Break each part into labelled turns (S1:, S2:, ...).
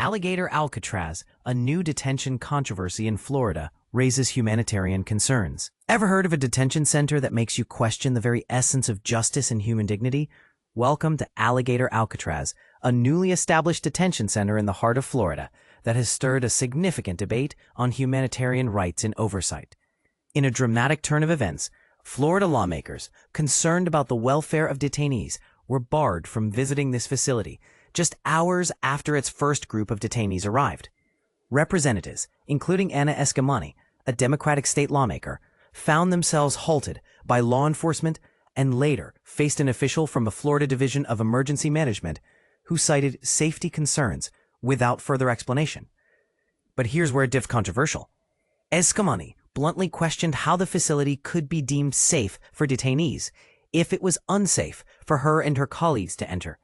S1: Alligator Alcatraz, a new detention controversy in Florida, raises humanitarian concerns. Ever heard of a detention center that makes you question the very essence of justice and human dignity? Welcome to Alligator Alcatraz, a newly established detention center in the heart of Florida that has stirred a significant debate on humanitarian rights and oversight. In a dramatic turn of events, Florida lawmakers, concerned about the welfare of detainees, were barred from visiting this facility just hours after its first group of detainees arrived. Representatives, including Anna Escamani, a Democratic state lawmaker, found themselves halted by law enforcement and later faced an official from the Florida Division of Emergency Management who cited safety concerns without further explanation. But here's where it gets controversial. Escamani bluntly questioned how the facility could be deemed safe for detainees if it was unsafe for her and her colleagues to enter.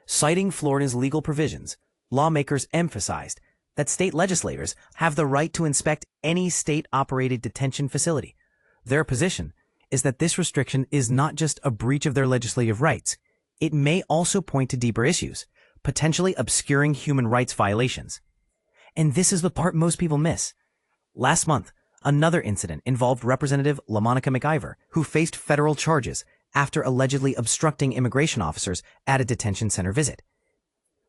S1: Citing Florida's legal provisions, lawmakers emphasized that state legislators have the right to inspect any state-operated detention facility. Their position is that this restriction is not just a breach of their legislative rights. It may also point to deeper issues, potentially obscuring human rights violations. And this is the part most people miss. Last month, another incident involved Representative LaMonica McIver, who faced federal charges after allegedly obstructing immigration officers at a detention center visit.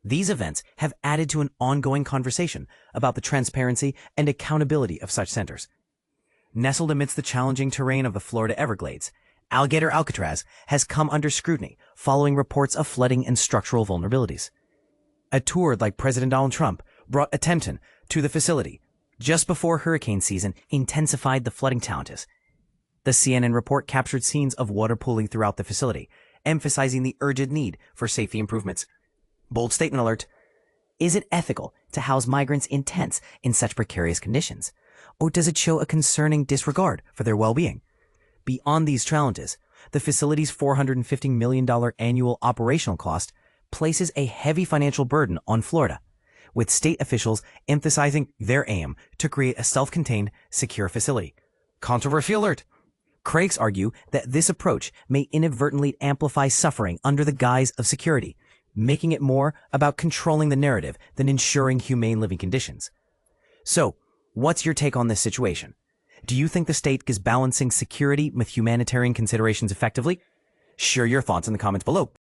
S1: These events have added to an ongoing conversation about the transparency and accountability of such centers. Nestled amidst the challenging terrain of the Florida Everglades, Alligator Alcatraz has come under scrutiny following reports of flooding and structural vulnerabilities. A tour like President Donald Trump brought attention to the facility just before hurricane season intensified the flooding challenges. The CNN report captured scenes of water pooling throughout the facility, emphasizing the urgent need for safety improvements. Bold statement alert. Is it ethical to house migrants in tents in such precarious conditions? Or does it show a concerning disregard for their well-being? Beyond these challenges, the facility's $450 million annual operational cost places a heavy financial burden on Florida, with state officials emphasizing their aim to create a self-contained, secure facility. Controversy alert. Critics argue that this approach may inadvertently amplify suffering under the guise of security, making it more about controlling the narrative than ensuring humane living conditions. So, what's your take on this situation? Do you think the state is balancing security with humanitarian considerations effectively? Share your thoughts in the comments below.